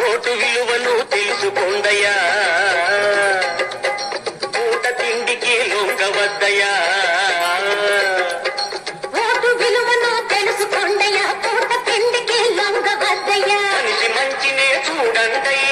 Vote విలువను తెలుసుకోండయ్యా, పూట తిండికి లొంగవద్దయ్యా. ఓటు విలువను తెలుసుకోండయ్యా, పూట తిండికి లొంగవద్దయ్యా. మనిషి మంచినే చూడండయ్యా.